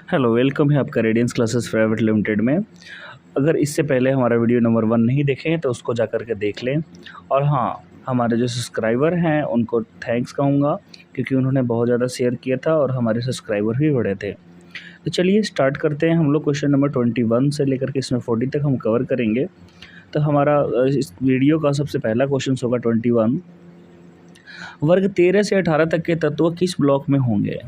Hello, welcome है आपका radiance classes private limited में। अगर इससे पहले हमारा वीडियो नंबर 1 नहीं देखे हैं तो उसको जा कर के देख लें। और हाँ, हमारे जो सब्सक्राइबर हैं उनको थैंक्स कहूँगा, क्योंकि उन्होंने बहुत ज़्यादा शेयर किया था और हमारे सब्सक्राइबर भी बढ़े थे। तो चलिए स्टार्ट करते हैं। हम लोग क्वेश्चन नंबर 21 से लेकर के इसमें 40 तक हम कवर करेंगे। तो हमारा इस वीडियो का सबसे पहला क्वेश्चन होगा 21। वर्ग 13 से 18 तक के तत्व किस ब्लॉक में होंगे?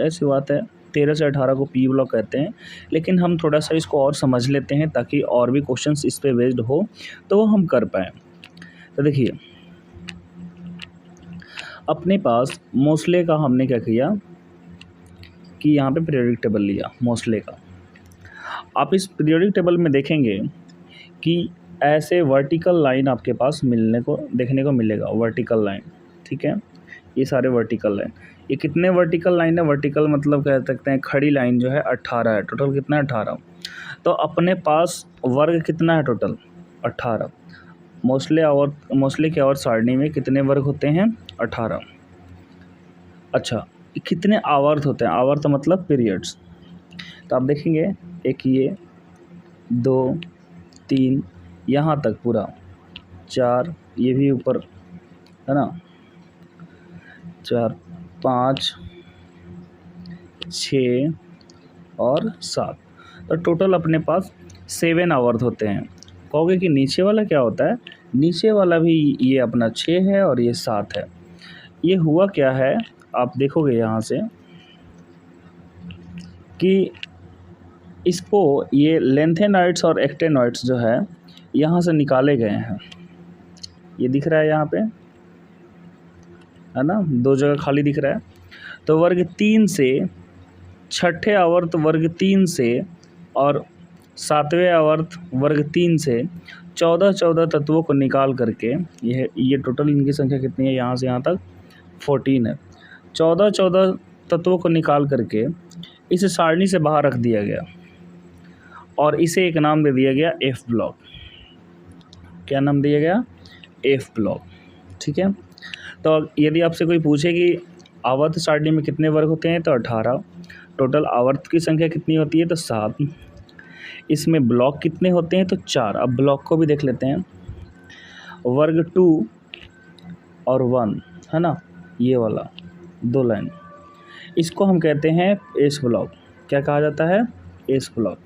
ऐसी बात है, 13 से 18 को पी ब्लॉक कहते हैं, लेकिन हम थोड़ा सा इसको और समझ लेते हैं ताकि और भी क्वेश्चंस इस पे बेस्ड हो तो वो हम कर पाएँ। तो देखिए, अपने पास मोस्ले का हमने क्या किया कि यहाँ पे पीरियोडिक टेबल लिया मोस्ले का। आप इस पीरियोडिक टेबल में देखेंगे कि ऐसे वर्टिकल लाइन आपके पास देखने को मिलेगा, वर्टिकल लाइन। ठीक है, ये सारे वर्टिकल लाइन, ये कितने वर्टिकल लाइन है? वर्टिकल मतलब कह सकते हैं खड़ी लाइन जो है 18 है। टोटल कितना है? 18। तो अपने पास वर्ग कितना है? टोटल 18। मोस्टली के और सारणी में कितने वर्ग होते हैं? 18। अच्छा, कितने आवर्त होते हैं? आवर्त मतलब पीरियड्स। तो आप देखेंगे, एक ये 2 3 यहाँ तक पूरा 4, ये भी ऊपर है ना, 4 5 6 और 7। तो टोटल अपने पास 7 आवर्त होते हैं। कहोगे कि नीचे वाला क्या होता है? नीचे वाला भी ये अपना 6 है और ये 7 है। ये हुआ क्या है, आप देखोगे यहाँ से कि इसको ये लेंथेनॉइड्स और एक्टेनॉइड्स जो है यहाँ से निकाले गए हैं। ये दिख रहा है यहाँ पे, है ना, 2 जगह खाली दिख रहा है। तो वर्ग 3 से छठे आवर्त वर्ग 3 से और 7वें आवर्त वर्ग 3 से 14 तत्वों को निकाल करके ये टोटल इनकी संख्या कितनी है? यहाँ से यहाँ तक 14 है। 14 तत्वों को निकाल करके इस सारणी से बाहर रख दिया गया और इसे एक नाम दे दिया गया एफ ब्लॉक। क्या नाम दिया गया? F block. ठीक है, तो यदि आपसे कोई पूछे कि आवर्त सारणी में कितने वर्ग होते हैं, तो 18। टोटल आवर्त की संख्या कितनी होती है? तो 7। इसमें ब्लॉक कितने होते हैं? तो 4। अब ब्लॉक को भी देख लेते हैं। वर्ग 2 और 1 है ना, ये वाला 2 लाइन, इसको हम कहते हैं एस ब्लॉक। क्या कहा जाता है? S block.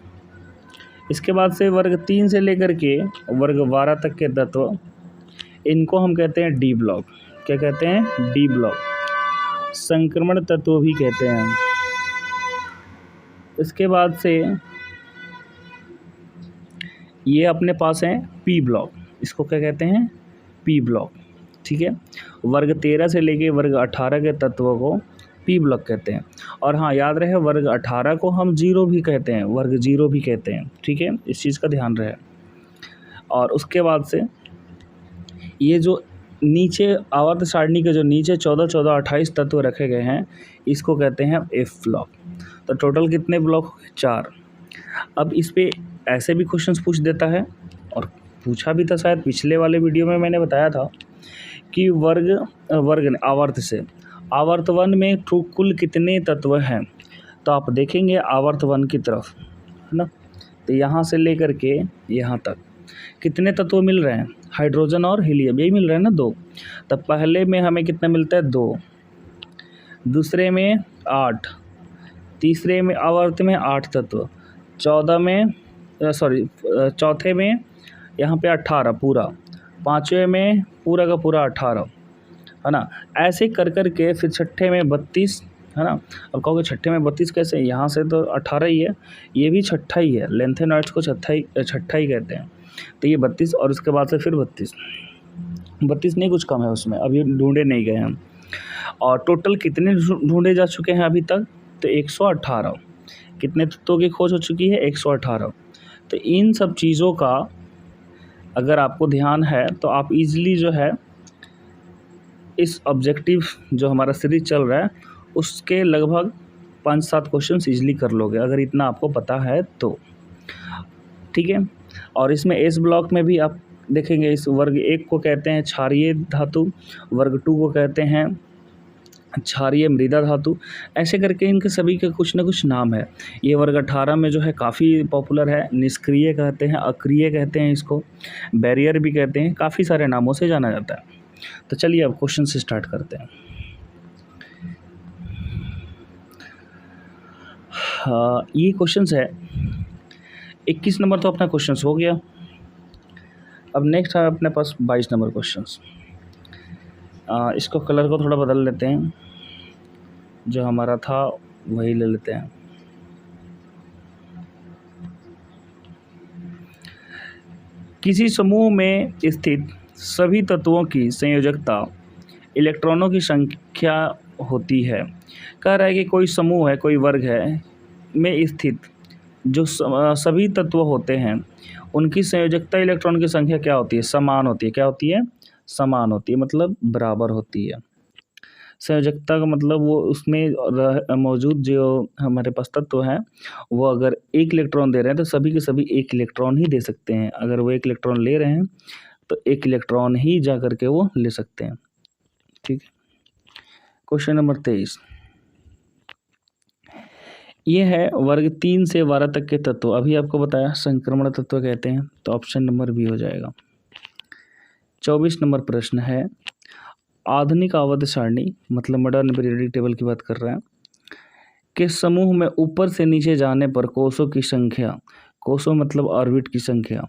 इसके बाद से वर्ग 3 से लेकर के वर्ग 12 तक के तत्व, इनको हम कहते हैं डी ब्लॉक। क्या कहते हैं? D block. संक्रमण तत्व भी कहते हैं। इसके बाद से ये अपने पास है पी ब्लॉक। इसको क्या कहते हैं? P block. ठीक है, वर्ग 13 से लेके वर्ग 18 के तत्वों को पी ब्लॉक कहते हैं। और हाँ, याद रहे, वर्ग 18 को हम 0 भी कहते हैं, वर्ग 0 भी कहते हैं। ठीक है, इस चीज़ का ध्यान रहे। और उसके बाद से ये जो नीचे आवर्त सारणी के जो नीचे 14 तत्व रखे गए हैं, इसको कहते हैं एफ ब्लॉक। तो टोटल कितने ब्लॉक? 4। अब इस पे ऐसे भी क्वेश्चंस पूछ देता है, और पूछा भी था शायद पिछले वाले वीडियो में, मैंने बताया था कि आवर्त से आवर्त 1 में कुल कितने तत्व हैं। तो आप देखेंगे आवर्त 1 की तरफ, है ना, तो यहाँ से लेकर के यहाँ तक कितने तत्व मिल रहे हैं? हाइड्रोजन और हीलियम, यही मिल रहे हैं ना, 2। तब पहले में हमें कितना मिलता है? 2। दूसरे में 8। तीसरे में आवर्त में 8 तत्व। चौथे में यहाँ पे 18 पूरा। 5वें में पूरा का पूरा 18, है ना। ऐसे कर कर के फिर छठे में 32, है ना। अब कहोगे छठे में 32 कैसे? यहाँ से तो 18 ही है, ये भी छठा ही है। लेंथेनॉइड्स को छठा ही कहते हैं। तो ये 32 और उसके बाद से फिर 32 नहीं, कुछ कम है उसमें, अभी ढूंढे नहीं गए हैं। और टोटल कितने ढूंढे जा चुके हैं अभी तक? तो 118। कितने तत्वों की खोज हो चुकी है? 118। तो इन सब चीज़ों का अगर आपको ध्यान है तो आप इजीली जो है इस ऑब्जेक्टिव जो हमारा सीरीज चल रहा है उसके लगभग 5-7 क्वेश्चन ईजिली कर लोगे, अगर इतना आपको पता है तो। ठीक है, और इसमें एस ब्लॉक में भी आप देखेंगे, इस वर्ग 1 को कहते हैं क्षारीय धातु, वर्ग 2 को कहते हैं क्षारीय मृदा धातु, ऐसे करके इनके सभी के कुछ ना कुछ नाम है। ये वर्ग 18 में जो है काफ़ी पॉपुलर है। निष्क्रिय कहते हैं, अक्रिय कहते हैं, इसको बैरियर भी कहते हैं, काफ़ी सारे नामों से जाना जाता है। तो चलिए अब क्वेश्चन से स्टार्ट करते हैं। ये क्वेश्चन है 21 नंबर तो अपना क्वेश्चन हो गया। अब नेक्स्ट है अपने पास 22 नंबर क्वेश्चन। इसको कलर को थोड़ा बदल लेते हैं, जो हमारा था वही ले लेते हैं। किसी समूह में स्थित सभी तत्वों की संयोजकता इलेक्ट्रॉनों की संख्या होती है। कह रहा है कि कोई समूह है, कोई वर्ग है में स्थित जो सभी तत्व होते हैं, उनकी संयोजकता इलेक्ट्रॉन की संख्या क्या होती है? समान होती है। क्या होती है? समान होती है, मतलब बराबर होती है। संयोजकता का मतलब वो उसमें मौजूद जो हमारे पास तत्व हैं, वो अगर एक इलेक्ट्रॉन दे रहे हैं तो सभी के सभी एक इलेक्ट्रॉन ही दे सकते हैं। अगर वो एक इलेक्ट्रॉन ले रहे हैं तो एक इलेक्ट्रॉन ही जा करके वो ले सकते हैं। ठीक है। क्वेश्चन नंबर 23, ये है वर्ग 3 से 12 तक के तत्व। अभी आपको बताया संक्रमण तत्व कहते हैं, तो ऑप्शन नंबर बी हो जाएगा। 24 नंबर प्रश्न है, आधुनिक आवर्त सारणी मतलब मॉडर्न पीरियोडिक टेबल की बात कर रहे हैं, के समूह में ऊपर से नीचे जाने पर कोषों की संख्या, कोषों मतलब ऑर्बिट की संख्या,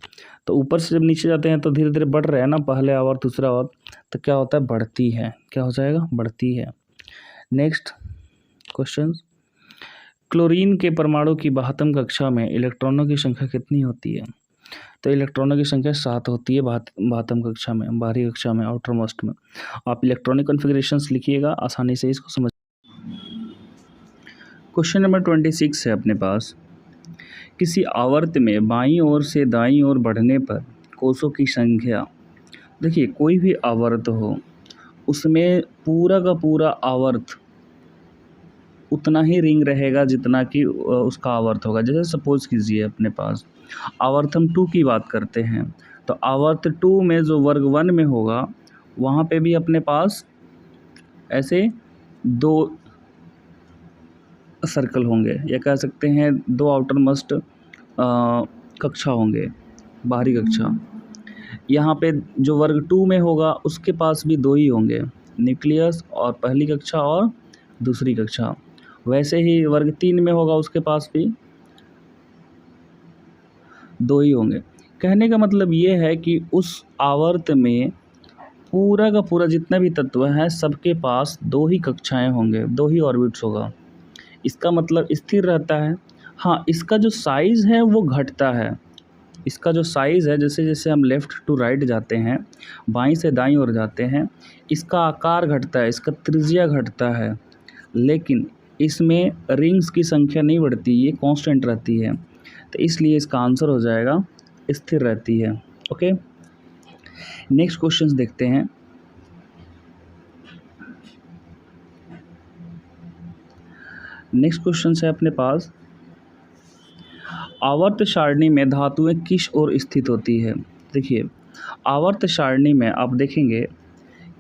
तो ऊपर से जब नीचे जाते हैं तो धीरे धीरे बढ़ रहे हैं ना, पहले आवर्त दूसरा आवर्त, तो क्या होता है? बढ़ती है। क्या हो जाएगा? बढ़ती है। नेक्स्ट क्वेश्चन, क्लोरीन के परमाणु की 72 कक्षा में इलेक्ट्रॉनों की संख्या कितनी होती है? तो इलेक्ट्रॉनों की संख्या 7 होती है 72 कक्षा में, बाहरी कक्षा में, आउटर मोस्ट में। आप इलेक्ट्रॉनिक कॉन्फ़िगरेशंस लिखिएगा, आसानी से इसको समझ। क्वेश्चन नंबर 26 है अपने पास, किसी आवर्त में बाईं ओर से दाईं ओर बढ़ने पर कोषों की संख्या। देखिए, कोई भी आवर्त हो उसमें पूरा का पूरा आवर्त उतना ही रिंग रहेगा जितना कि उसका आवर्त होगा। जैसे सपोज कीजिए अपने पास आवर्त हम 2 की बात करते हैं, तो आवर्त 2 में जो वर्ग 1 में होगा वहाँ पे भी अपने पास ऐसे 2 सर्कल होंगे, या कह सकते हैं 2 आउटर मोस्ट कक्षा होंगे, बाहरी कक्षा। यहाँ पे जो वर्ग 2 में होगा उसके पास भी 2 ही होंगे, न्यूक्लियस और पहली कक्षा और दूसरी कक्षा। वैसे ही वर्ग 3 में होगा उसके पास भी 2 ही होंगे। कहने का मतलब ये है कि उस आवर्त में पूरा का पूरा जितना भी तत्व है सबके पास 2 ही कक्षाएं होंगे, 2 ही ऑर्बिट्स होगा। इसका मतलब स्थिर रहता है। हाँ, इसका जो साइज़ है वो घटता है। इसका जो साइज़ है, जैसे जैसे हम लेफ़्ट टू राइट जाते हैं, बाईं से दाईं ओर जाते हैं, इसका आकार घटता है, इसका त्रिज्या घटता है, लेकिन इसमें रिंग्स की संख्या नहीं बढ़ती, ये कांस्टेंट रहती है। तो इसलिए इसका आंसर हो जाएगा स्थिर रहती है। ओके, नेक्स्ट क्वेश्चन देखते हैं। नेक्स्ट क्वेश्चन है अपने पास, आवर्त सारणी में धातुएं किस ओर स्थित होती है? देखिए, आवर्त सारणी में आप देखेंगे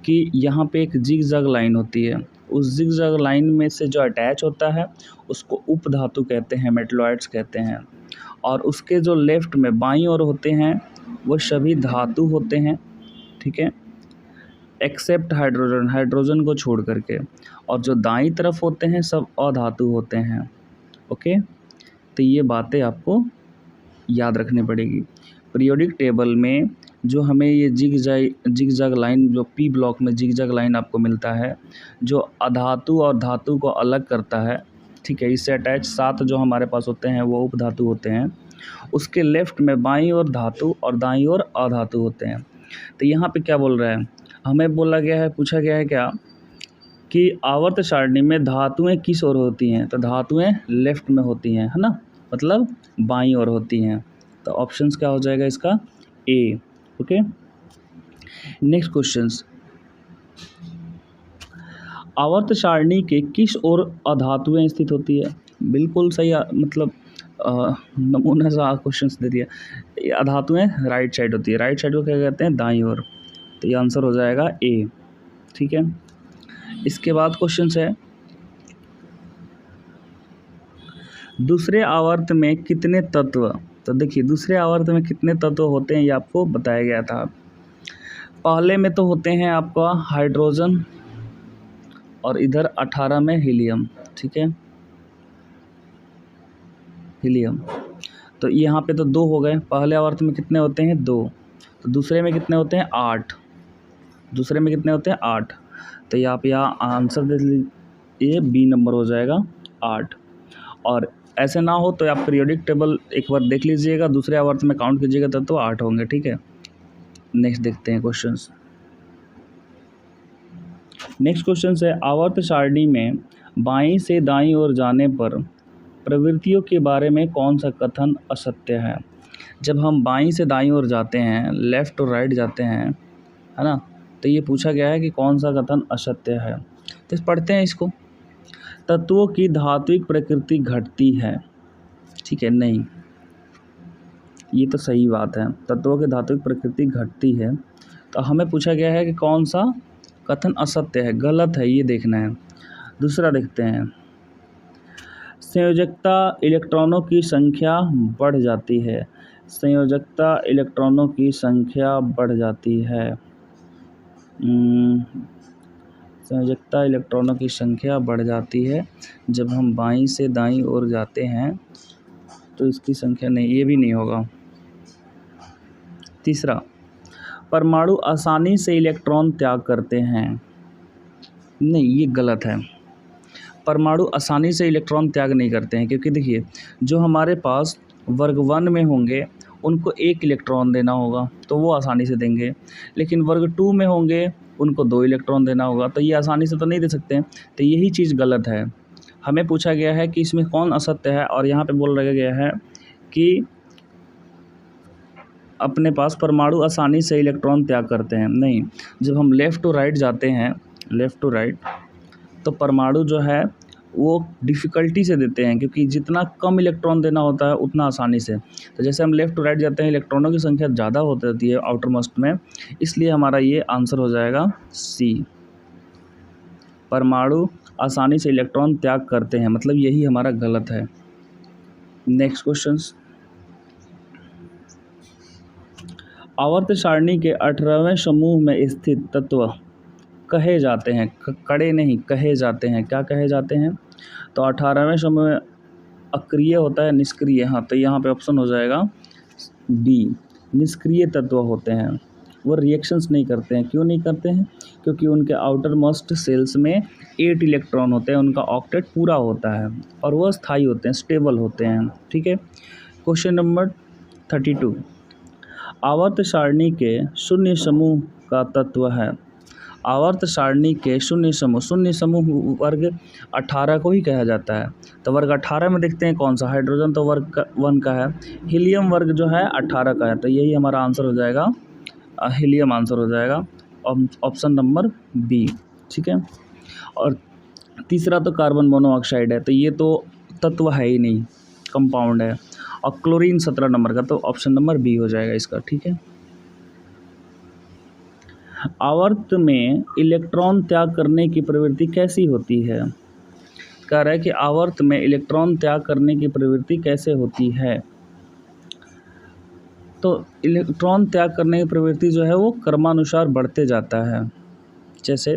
कि यहाँ पे एक जिग-जैग लाइन होती है। उस जिग-जैग लाइन में से जो अटैच होता है उसको उपधातु कहते हैं, मेटलॉइड्स कहते हैं। और उसके जो लेफ़्ट में बाईं ओर होते हैं वो सभी धातु होते हैं, ठीक है, एक्सेप्ट हाइड्रोजन, हाइड्रोजन को छोड़ करके। और जो दाईं तरफ होते हैं सब अधातु होते हैं। ओके, तो ये बातें आपको याद रखनी पड़ेगी। पीरियोडिक टेबल में जो हमें ये जिग-जैग लाइन, जो पी ब्लॉक में जिग-जैग लाइन आपको मिलता है, जो अधातु और धातु को अलग करता है, ठीक है, इससे अटैच 7 जो हमारे पास होते हैं वो उपधातु होते हैं। उसके लेफ़्ट में बाईं ओर धातु और दाईं ओर अधातु होते हैं। तो यहाँ पे क्या बोल रहा है, हमें बोला गया है, पूछा गया है क्या कि आवर्त सारणी में धातुएं किस ओर होती हैं? तो धातुएं लेफ़्ट में होती हैं, है ना, मतलब बाईं ओर होती हैं। तो ऑप्शंस क्या हो जाएगा इसका? ए। ओके, नेक्स्ट क्वेश्चंस, आवर्त सारणी के किस ओर अधातुएं स्थित होती है? बिल्कुल सही, मतलब नमूना सा क्वेश्चन दे दिया। ये अधातुएं राइट साइड होती है, राइट साइड को क्या कहते हैं? दाईं ओर। तो ये आंसर हो जाएगा ए। ठीक है, इसके बाद क्वेश्चन है, दूसरे आवर्त में कितने तत्व, तो देखिए दूसरे आवर्त में कितने तत्व होते हैं ये आपको बताया गया था। पहले में तो होते हैं आपका हाइड्रोजन और इधर 18 में हीलियम, ठीक है, हीलियम। तो यहाँ पे तो 2 हो गए। पहले आवर्त में कितने होते हैं 2, तो दूसरे में कितने होते हैं 8, दूसरे में कितने होते हैं 8। तो यहाँ आंसर दे लीजिए, बी नंबर हो जाएगा 8। और ऐसे ना हो तो आप पीरियोडिक टेबल एक बार देख लीजिएगा, दूसरे आवर्त में काउंट कीजिएगा तब तो 8 होंगे, ठीक है। नेक्स्ट देखते हैं क्वेश्चंस। नेक्स्ट क्वेश्चन है, आवर्त सारणी में बाईं से दाईं ओर जाने पर प्रवृत्तियों के बारे में कौन सा कथन असत्य है। जब हम बाईं से दाईं ओर जाते हैं, लेफ़्ट और राइट जाते हैं, है ना, तो ये पूछा गया है कि कौन सा कथन असत्य है। तो पढ़ते हैं इसको। तत्वों की धात्विक प्रकृति घटती है, ठीक है, नहीं, ये तो सही बात है, तत्वों की धात्विक प्रकृति घटती है। तो हमें पूछा गया है कि कौन सा कथन असत्य है, गलत है, ये देखना है। दूसरा देखते हैं, संयोजकता इलेक्ट्रॉनों की संख्या बढ़ जाती है, संयोजकता इलेक्ट्रॉनों की संख्या बढ़ जाती है, संयोजकता इलेक्ट्रॉनों की संख्या बढ़ जाती है जब हम बाईं से दाईं ओर जाते हैं, तो इसकी संख्या नहीं, ये भी नहीं होगा। तीसरा, परमाणु आसानी से इलेक्ट्रॉन त्याग करते हैं, नहीं, ये गलत है। परमाणु आसानी से इलेक्ट्रॉन त्याग नहीं करते हैं, क्योंकि देखिए जो हमारे पास वर्ग 1 में होंगे उनको 1 इलेक्ट्रॉन देना होगा तो वो आसानी से देंगे, लेकिन वर्ग 2 में होंगे उनको 2 इलेक्ट्रॉन देना होगा, तो ये आसानी से तो नहीं दे सकते। तो यही चीज़ गलत है। हमें पूछा गया है कि इसमें कौन असत्य है, और यहाँ पे बोल रखा गया है कि अपने पास परमाणु आसानी से इलेक्ट्रॉन त्याग करते हैं, नहीं। जब हम लेफ़्ट टू राइट जाते हैं, लेफ़्ट टू राइट, तो परमाणु जो है वो डिफ़िकल्टी से देते हैं, क्योंकि जितना कम इलेक्ट्रॉन देना होता है उतना आसानी से। तो जैसे हम लेफ़्ट टू राइट जाते हैं, इलेक्ट्रॉनों की संख्या ज़्यादा होती है आउटर मोस्ट में, इसलिए हमारा ये आंसर हो जाएगा सी, परमाणु आसानी से इलेक्ट्रॉन त्याग करते हैं, मतलब यही हमारा गलत है। नेक्स्ट क्वेश्चंस, आवर्त सारणी के 18वें समूह में स्थित तत्व कहे जाते हैं, कड़े नहीं, कहे जाते हैं। क्या कहे जाते हैं, तो 18वें समूह में अक्रिय होता है, निष्क्रिय, हाँ, तो यहाँ पे ऑप्शन हो जाएगा डी, निष्क्रिय तत्व होते हैं। वो रिएक्शंस नहीं करते हैं। क्यों नहीं करते हैं, क्योंकि उनके आउटर मोस्ट सेल्स में 8 इलेक्ट्रॉन होते हैं, उनका ऑक्टेट पूरा होता है और वो स्थायी होते हैं, स्टेबल होते हैं, ठीक है। क्वेश्चन नंबर 32, आवर्त सारणी के शून्य समूह का तत्व है। आवर्त सारणी के शून्य समूह वर्ग 18 को ही कहा जाता है। तो वर्ग 18 में देखते हैं कौन सा, हाइड्रोजन तो वर्ग 1 का है, हीलियम वर्ग जो है 18 का है, तो यही हमारा आंसर हो जाएगा, हीलियम आंसर हो जाएगा, ऑप्शन नंबर बी, ठीक है। और तीसरा तो कार्बन मोनोऑक्साइड है, तो ये तो तत्व है ही नहीं, कंपाउंड है। और क्लोरीन 17 नंबर का, तो ऑप्शन नंबर बी हो जाएगा इसका, ठीक है। आवर्त में इलेक्ट्रॉन त्याग करने की प्रवृत्ति कैसी होती है, कह रहा है कि आवर्त में इलेक्ट्रॉन त्याग करने की प्रवृत्ति कैसे होती है। तो इलेक्ट्रॉन त्याग करने की प्रवृत्ति जो है वो क्रमानुसार बढ़ते जाता है, जैसे,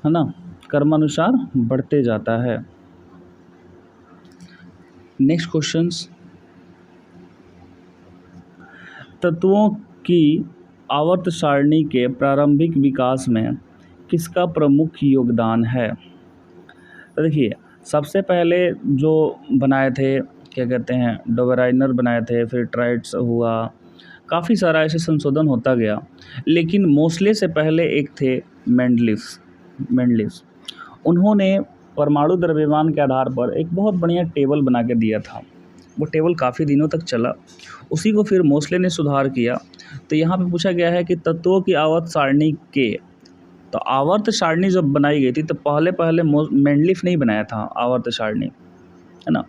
है ना, क्रमानुसार बढ़ते जाता है। नेक्स्ट क्वेश्चंस, तत्वों की आवर्त सारणी के प्रारंभिक विकास में किसका प्रमुख योगदान है। तो देखिए सबसे पहले जो बनाए थे, क्या कहते हैं, डोबेराइनर बनाए थे, फिर ट्राइट्स हुआ, काफ़ी सारा ऐसे संशोधन होता गया, लेकिन मोस्ले से पहले एक थे मेंडलिव्स। उन्होंने परमाणु द्रव्यमान के आधार पर एक बहुत बढ़िया टेबल बना के दिया था। वो टेबल काफ़ी दिनों तक चला, उसी को फिर मोस्ले ने सुधार किया। तो यहाँ पे पूछा गया है कि तत्वों की आवर्त सारणी के, तो आवर्त सारणी जब बनाई गई थी तो पहले मेंडलीफ नहीं बनाया था आवर्त सारणी, है ना।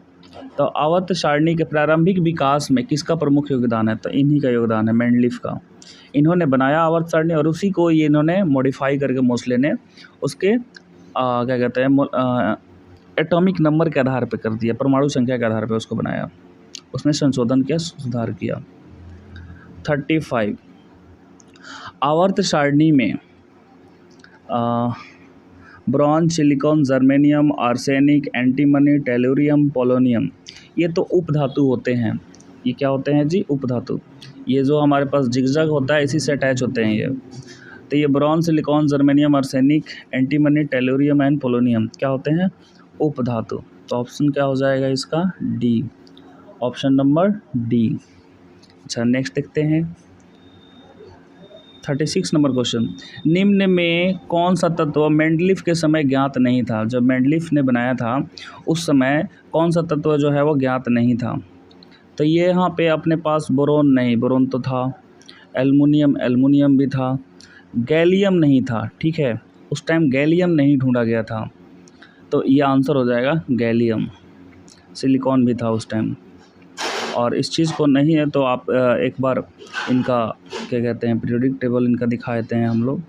तो आवर्त सारणी के प्रारंभिक विकास में किसका प्रमुख योगदान है, तो इन्हीं का योगदान है, मेंडलीफ का। इन्होंने बनाया आवर्त सारणी और उसी को ये इन्होंने मॉडिफाई करके मोस्ले ने उसके क्या कहते हैं एटॉमिक नंबर के आधार पे कर दिया, परमाणु संख्या के आधार पे उसको बनाया, उसमें संशोधन किया, सुधार किया। 35 आवर्त सारणी में bronze, silicon, germanium, arsenic, antimony, tellurium, polonium, ये तो उपधातु होते हैं। ये क्या होते हैं जी? उपधातु। ये जो हमारे पास जिगजैग होता है इसी से अटैच होते हैं ये। तो ये bronze, silicon, germanium, arsenic, antimony, tellurium and polonium क्या होते हैं? उपधातु। तो ऑप्शन क्या हो जाएगा इसका? D, option number D. अच्छा, नेक्स्ट देखते हैं 36 नंबर क्वेश्चन। निम्न में कौन सा तत्व मेंडलीफ के समय ज्ञात नहीं था? जब मेंडलीफ ने बनाया था उस समय कौन सा तत्व जो है वो ज्ञात नहीं था? तो ये यहाँ पे अपने पास बोरोन नहीं, बोरोन तो था, एल्युमिनियम भी था, गैलियम नहीं था, ठीक है, उस टाइम गैलियम नहीं ढूंढा गया था, तो ये आंसर हो जाएगा गैलियम। सिलिकॉन भी था उस टाइम, और इस चीज़ को नहीं है तो आप एक बार इनका क्या कहते हैं पीरियोडिक टेबल इनका दिखा देते हैं, हम लोग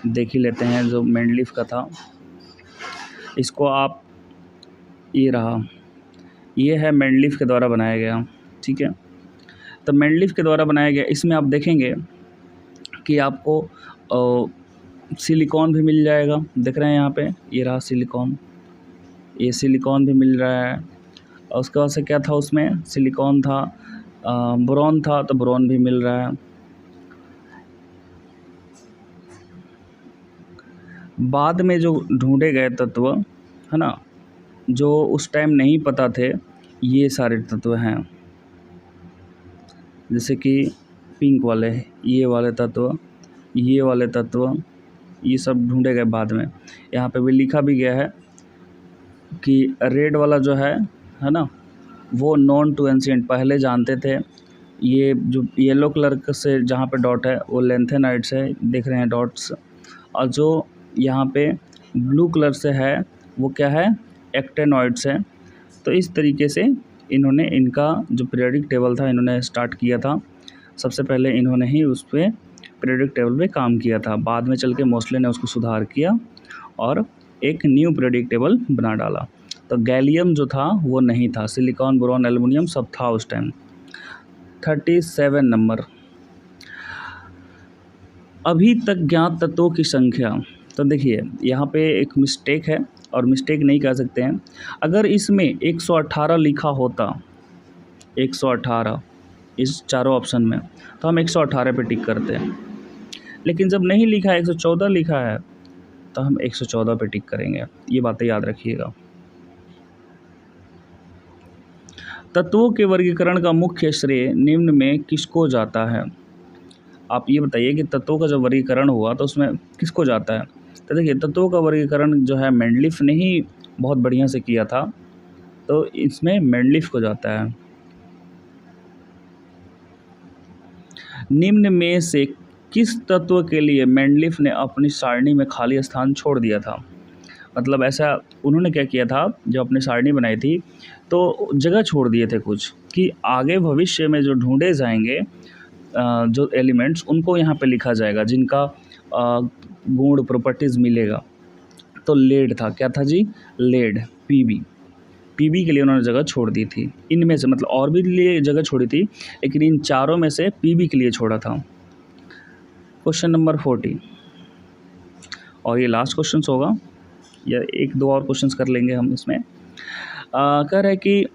देख ही लेते हैं जो मेंडलीफ का था। इसको आप, ये रहा, ये है मेंडलीफ के द्वारा बनाया गया, ठीक है। तो मेंडलीफ के द्वारा बनाया गया, इसमें आप देखेंगे कि आपको सिलिकॉन भी मिल जाएगा, देख रहे हैं यहाँ पे, ये रहा सिलिकॉन, ये सिलिकॉन भी मिल रहा है। और उसके बाद से क्या था उसमें? सिलिकॉन था, बोरॉन था, तो बोरॉन भी मिल रहा है। बाद में जो ढूंढे गए तत्व है ना, जो उस टाइम नहीं पता थे, ये सारे तत्व हैं, जैसे कि पिंक वाले, ये वाले तत्व, ये वाले तत्व, ये सब ढूंढे गए बाद में। यहाँ पे भी लिखा भी गया है कि रेड वाला जो है ना, वो नॉन टू एंशिएंट, पहले जानते थे। ये जो येलो कलर से जहाँ पे डॉट है वो लेंथेनाइड्स है, देख रहे हैं डॉट्स, और जो यहाँ पे ब्लू कलर से है वो क्या है? एक्टेनॉइड्स है। तो इस तरीके से इन्होंने इनका जो पीरियोडिक टेबल था इन्होंने स्टार्ट किया था। सबसे पहले इन्होंने ही उस पर पीरियोडिक टेबल पे काम किया था, बाद में चल के मोस्ले ने उसको सुधार किया और एक न्यू पीरियोडिक टेबल बना डाला। तो गैलियम जो था वो नहीं था, सिलिकॉन, बोरॉन, एल्युमिनियम सब था उस टाइम। 37 नंबर, अभी तक ज्ञात तत्वों की संख्या। तो देखिए यहाँ पे एक मिस्टेक है, और मिस्टेक नहीं कह सकते हैं। अगर इसमें 118 लिखा होता, 118 इस चारों ऑप्शन में, तो हम 118 पे टिक करते हैं। लेकिन जब नहीं लिखा है, 114 लिखा है, तो हम 114 पे टिक करेंगे। ये बातें याद रखिएगा। तत्वों के वर्गीकरण का मुख्य श्रेय निम्न में किसको जाता है? आप ये बताइए कि तत्वों का जब वर्गीकरण हुआ तो उसमें किसको जाता है? तो देखिए तत्वों का वर्गीकरण जो है मेंडलीफ ने ही बहुत बढ़िया से किया था, तो इसमें मेंडलीफ को जाता है। निम्न में से किस तत्व के लिए मेंडलीफ ने अपनी सारणी में खाली स्थान छोड़ दिया था? मतलब ऐसा उन्होंने क्या किया था, जब अपनी सारणी बनाई थी तो जगह छोड़ दिए थे कुछ, कि आगे भविष्य में जो ढूंढे जाएंगे जो एलिमेंट्स, उनको यहाँ पे लिखा जाएगा, जिनका गुण प्रॉपर्टीज़ मिलेगा। तो लेड था, क्या था जी? लेड, पीबी के लिए उन्होंने जगह छोड़ दी थी। इनमें से मतलब और भी लिए जगह छोड़ी थी, लेकिन इन चारों में से पीबी के लिए छोड़ा था। क्वेश्चन नंबर 40, और ये लास्ट क्वेश्चन होगा, या एक दो और क्वेश्चंस कर लेंगे हम इसमें। कह रहे हैं कि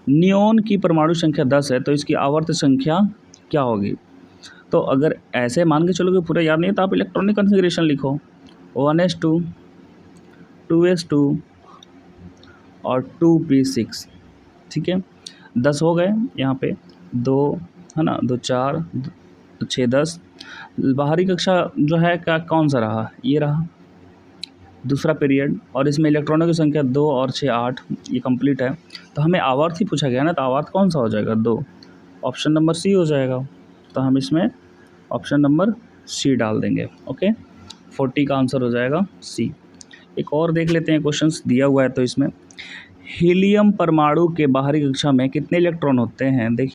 नियोन की परमाणु संख्या 10 है, तो इसकी आवर्त संख्या क्या होगी? तो अगर ऐसे मान के चलोगे पूरा याद नहीं है, तो आप इलेक्ट्रॉनिक कॉन्फ़िगरेशन लिखो, 1s2, 2s2 और 2p6, ठीक है। 10 हो गए यहाँ पे, 2 है ना, 2 4, 6 10। बाहरी कक्षा जो है क्या कौन सा रहा? ये रहा दूसरा पीरियड, और इसमें इलेक्ट्रॉनों की संख्या 2 और 6 8, ये कंप्लीट है। तो हमें आवर्त ही पूछा गया ना, तो आवर्त कौन सा हो जाएगा? 2, ऑप्शन नंबर सी हो जाएगा। तो हम इसमें ऑप्शन नंबर सी डाल देंगे। ओके, 40 का आंसर हो जाएगा सी। एक और देख लेते हैं, क्वेश्चंस दिया हुआ है तो इसमें हीलियम परमाणु के बाहरी कक्षा में कितने इलेक्ट्रॉन होते हैं? देखिए